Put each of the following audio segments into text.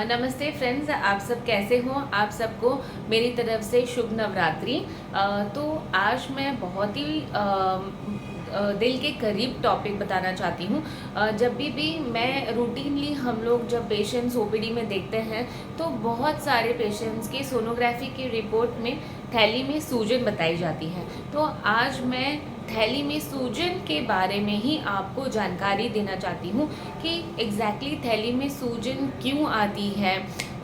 नमस्ते फ्रेंड्स, आप सब कैसे हो। आप सबको मेरी तरफ से शुभ नवरात्रि। तो आज मैं बहुत ही दिल के करीब टॉपिक बताना चाहती हूँ। जब भी मैं रूटीनली हम लोग जब पेशेंट्स ओपीडी में देखते हैं तो बहुत सारे पेशेंट्स की सोनोग्राफी की रिपोर्ट में थैली में सूजन बताई जाती है। तो आज मैं थैली में सूजन के बारे में ही आपको जानकारी देना चाहती हूँ कि एग्जैक्टली थैली में सूजन क्यों आती है,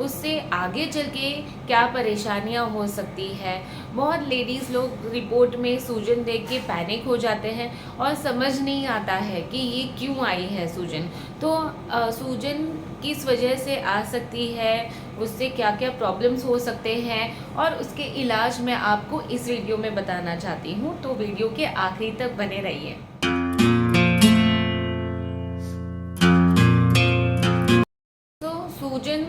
उससे आगे चल के क्या परेशानियाँ हो सकती है। बहुत लेडीज़ लोग रिपोर्ट में सूजन देख के पैनिक हो जाते हैं और समझ नहीं आता है कि ये क्यों आई है सूजन। तो सूजन किस वजह से आ सकती है, उससे क्या क्या प्रॉब्लम्स हो सकते हैं और उसके इलाज मैं आपको इस वीडियो में बताना चाहती हूँ। तो वीडियो के आखिरी तक बने रहिए। तो सूजन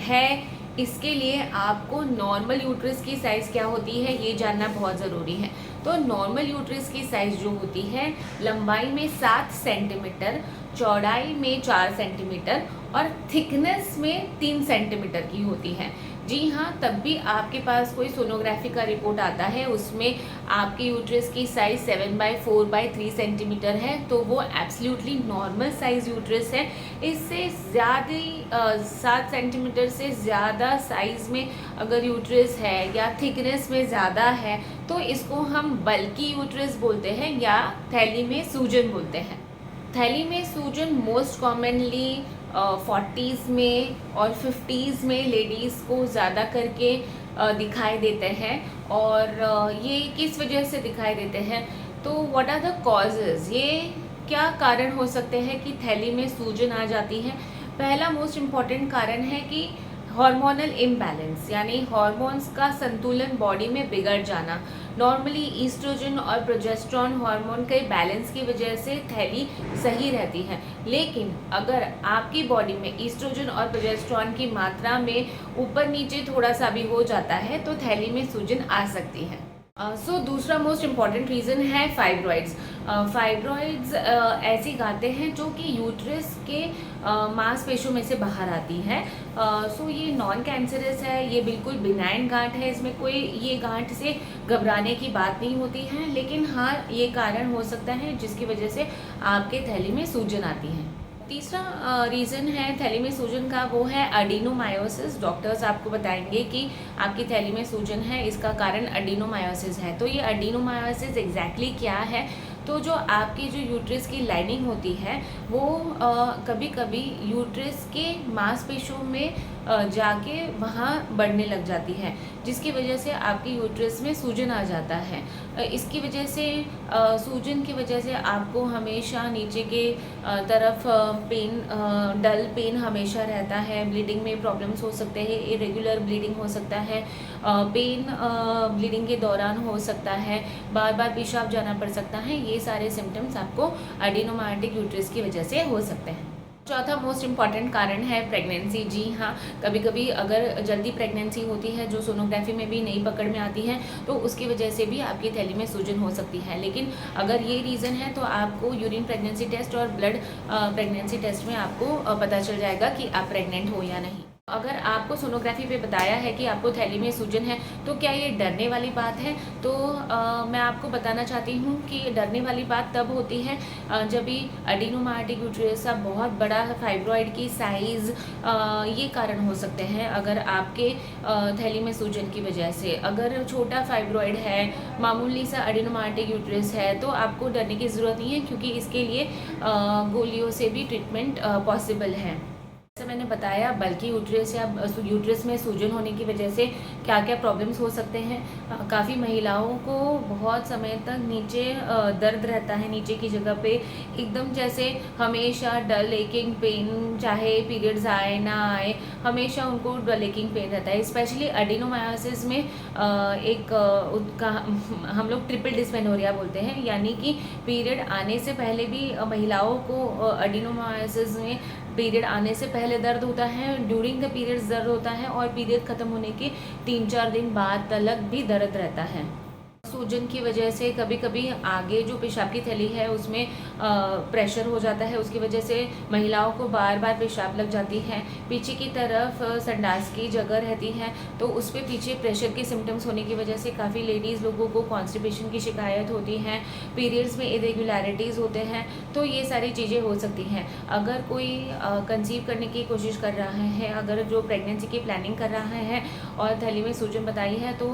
है, इसके लिए आपको नॉर्मल यूट्रस की साइज़ क्या होती है ये जानना बहुत ज़रूरी है। तो नॉर्मल यूट्रस की साइज़ जो होती है, लंबाई में 7 सेंटीमीटर, चौड़ाई में 4 सेंटीमीटर और थिकनेस में 3 सेंटीमीटर की होती है। जी हाँ, तब भी आपके पास कोई सोनोग्राफी का रिपोर्ट आता है उसमें आपके यूट्रस की साइज़ 7/4/3 सेंटीमीटर है तो वो एब्सोल्युटली नॉर्मल साइज़ यूट्रस है। इससे ज़्यादा 7 सेंटीमीटर से ज़्यादा साइज़ में अगर यूट्रस है या थिकनेस में ज़्यादा है तो इसको हम बल्की यूट्रस बोलते हैं या थैली में सूजन बोलते हैं। थैली में सूजन मोस्ट कॉमनली 40s में और 50s में लेडीज़ को ज़्यादा करके दिखाई देते हैं। और ये किस वजह से दिखाई देते हैं, तो व्हाट आर द कॉजेज़, ये क्या कारण हो सकते हैं कि थैली में सूजन आ जाती है। पहला मोस्ट इम्पॉर्टेंट कारण है कि हार्मोनल इम्बैलेंस, यानी हार्मोन्स का संतुलन बॉडी में बिगड़ जाना। नॉर्मली ईस्ट्रोजन और प्रोजेस्टेरॉन हार्मोन के बैलेंस की वजह से थैली सही रहती है, लेकिन अगर आपकी बॉडी में ईस्ट्रोजन और प्रोजेस्टेरॉन की मात्रा में ऊपर नीचे थोड़ा सा भी हो जाता है तो थैली में सूजन आ सकती है। दूसरा मोस्ट इम्पॉर्टेंट रीज़न है फाइब्रॉइड्स। फाइब्रॉइड्स ऐसी गांठें हैं जो कि यूट्रस के मांसपेशियों में से बाहर आती है। ये नॉन कैंसरस है, ये बिल्कुल बिनाइन गांठ है, इसमें कोई ये गांठ से घबराने की बात नहीं होती है, लेकिन हाँ ये कारण हो सकता है जिसकी वजह से आपके थैली में सूजन आती है। तीसरा रीज़न है थैली में सूजन का, वो है एडिनोमायोसिस। डॉक्टर्स आपको बताएंगे कि आपकी थैली में सूजन है, इसका कारण एडिनोमायोसिस है। तो ये एडिनोमायोसिस एग्जैक्टली क्या है, तो जो आपकी जो यूट्रस की लाइनिंग होती है वो कभी कभी यूट्रस के मांसपेशियों में जाके वहाँ बढ़ने लग जाती है, जिसकी वजह से आपकी यूट्रस में सूजन आ जाता है। इसकी वजह से सूजन की वजह से आपको हमेशा नीचे के तरफ पेन, डल पेन हमेशा रहता है। ब्लीडिंग में प्रॉब्लम्स हो सकते हैं, इरेगुलर ब्लीडिंग हो सकता है, पेन ब्लीडिंग के दौरान हो सकता है, बार बार पेशाब जाना पड़ सकता है। ये सारे सिम्टम्स आपको एडिनोमायोटिक यूट्रस की वजह से हो सकते हैं। चौथा मोस्ट इम्पॉर्टेंट कारण है प्रेगनेंसी। जी हाँ, कभी कभी अगर जल्दी प्रेगनेंसी होती है जो सोनोग्राफी में भी नहीं पकड़ में आती है तो उसकी वजह से भी आपकी थैली में सूजन हो सकती है। लेकिन अगर ये रीज़न है तो आपको यूरिन प्रेगनेंसी टेस्ट और ब्लड प्रेगनेंसी टेस्ट में आपको पता चल जाएगा कि आप प्रेग्नेंट हो या नहीं। अगर आपको सोनोग्राफी पे बताया है कि आपको थैली में सूजन है तो क्या ये डरने वाली बात है, तो मैं आपको बताना चाहती हूँ कि डरने वाली बात तब होती है जब भी एडिनोमायोटिक यूट्रस का बहुत बड़ा फाइब्रॉइड की साइज़, ये कारण हो सकते हैं। अगर आपके थैली में सूजन की वजह से अगर छोटा फाइब्रॉइड है, मामूली सा एडिनोमायोटिक यूट्रस है, तो आपको डरने की ज़रूरत नहीं है, क्योंकि इसके लिए गोलियों से भी ट्रीटमेंट पॉसिबल है। जैसे मैंने बताया, बल्कि यूट्रस या यूट्रस में सूजन होने की वजह से क्या क्या प्रॉब्लम्स हो सकते हैं। काफ़ी महिलाओं को बहुत समय तक नीचे दर्द रहता है, नीचे की जगह पे एकदम जैसे हमेशा डल एकिंग पेन, चाहे पीरियड्स आए ना आए, हमेशा उनको डल एकिंग पेन रहता है। स्पेशली एडिनोमायोसिस में उसका हम लोग ट्रिपल डिस्मेनोरिया बोलते हैं, यानी कि पीरियड आने से पहले भी महिलाओं को एडिनोमायोसिस में पीरियड आने से पहले दर्द होता है, ड्यूरिंग द पीरियड्स दर्द होता है और पीरियड ख़त्म होने के 3-4 दिन बाद तक भी दर्द रहता है। सूजन की वजह से कभी कभी आगे जो पेशाब की थैली है उसमें प्रेशर हो जाता है, उसकी वजह से महिलाओं को बार बार पेशाब लग जाती है। पीछे की तरफ संडास की जगह रहती है, तो उस पर पीछे प्रेशर के सिम्टम्स होने की वजह से काफ़ी लेडीज़ लोगों को कॉन्स्टिपेशन की शिकायत होती है, पीरियड्स में इरेगुलरिटीज़ होते हैं। तो ये सारी चीज़ें हो सकती हैं। अगर कोई कंसीव करने की कोशिश कर रहा है, अगर जो प्रेगनेंसी की प्लानिंग कर रहा है और थैली में सूजन बताई है, तो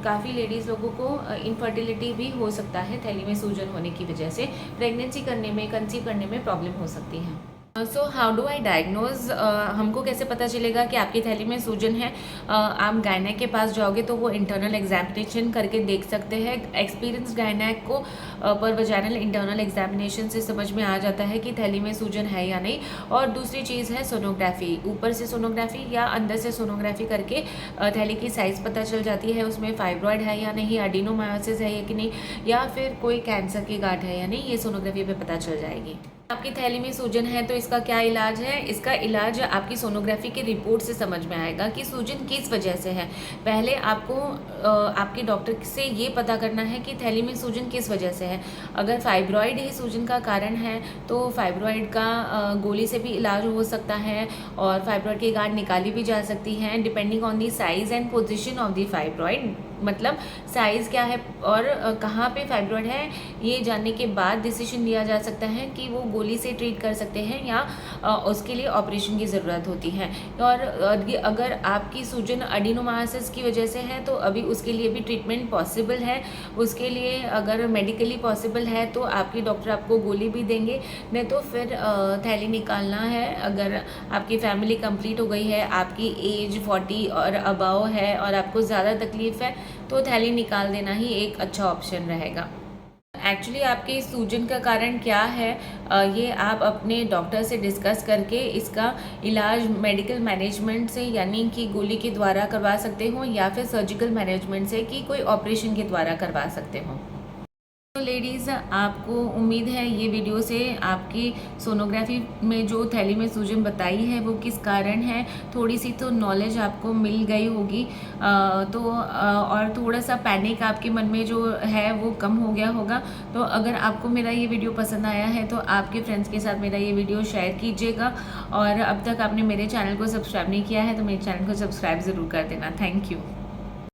काफ़ी लेडीज़ लोगों को इनफर्टिलिटी भी हो सकता है थैली में सूजन होने की वजह से। प्रेगनेंसी करने में, कंसीव करने में प्रॉब्लम हो सकती है। So how do I diagnose, हमको कैसे पता चलेगा कि आपकी थैली में सूजन है? आप गायनेक के पास जाओगे तो वो इंटरनल एग्जामिनेशन करके देख सकते हैं। एक्सपीरियंस गायनेक को पर वजाइनल इंटरनल एग्जामिनेशन से समझ में आ जाता है कि थैली में सूजन है या नहीं। और दूसरी चीज़ है सोनोग्राफी, ऊपर से सोनोग्राफी या अंदर से सोनोग्राफी करके थैली की साइज़ पता चल जाती है, उसमें फाइब्रॉयड है या नहीं, एडिनोमायोसिस है या कि नहीं, या फिर कोई कैंसर की गांठ है या नहीं, ये सोनोग्राफी पे पता चल जाएगी। आपकी थैली में सूजन है तो इसका क्या इलाज है? इसका इलाज आपकी सोनोग्राफी की रिपोर्ट से समझ में आएगा कि सूजन किस वजह से है। पहले आपको आपके डॉक्टर से ये पता करना है कि थैली में सूजन किस वजह से है। अगर फाइब्रॉइड ही सूजन का कारण है तो फाइब्रॉइड का गोली से भी इलाज हो सकता है, और फाइब्रॉइड की गांठ निकाली भी जा सकती है depending on the size and position of the fibroid. मतलब साइज़ क्या है और कहाँ पे फाइब्रॉइड है, ये जानने के बाद डिसीजन लिया जा सकता है कि वो गोली से ट्रीट कर सकते हैं या उसके लिए ऑपरेशन की ज़रूरत होती है। और अगर आपकी सूजन एडिनोमायोसिस की वजह से है तो अभी उसके लिए भी ट्रीटमेंट पॉसिबल है। उसके लिए अगर मेडिकली पॉसिबल है तो आपकी डॉक्टर आपको गोली भी देंगे, नहीं तो फिर थैली निकालना है। अगर आपकी फैमिली कंप्लीट हो गई है, आपकी एज 40 और अबाव है और आपको ज़्यादा तकलीफ़ है, तो थैली निकाल देना ही एक अच्छा ऑप्शन रहेगा। एक्चुअली आपके सूजन का कारण क्या है, ये आप अपने डॉक्टर से डिस्कस करके इसका इलाज मेडिकल मैनेजमेंट से, यानी कि गोली के द्वारा करवा सकते हो, या फिर सर्जिकल मैनेजमेंट से कि कोई ऑपरेशन के द्वारा करवा सकते हो। तो लेडीज़, आपको उम्मीद है ये वीडियो से आपकी सोनोग्राफी में जो थैली में सूजन बताई है वो किस कारण है, थोड़ी सी तो नॉलेज आपको मिल गई होगी। और थोड़ा सा पैनिक आपके मन में जो है वो कम हो गया होगा। तो अगर आपको मेरा ये वीडियो पसंद आया है तो आपके फ्रेंड्स के साथ मेरा ये वीडियो शेयर कीजिएगा। और अब तक आपने मेरे चैनल को सब्सक्राइब नहीं किया है तो मेरे चैनल को सब्सक्राइब ज़रूर कर देना। Thank you.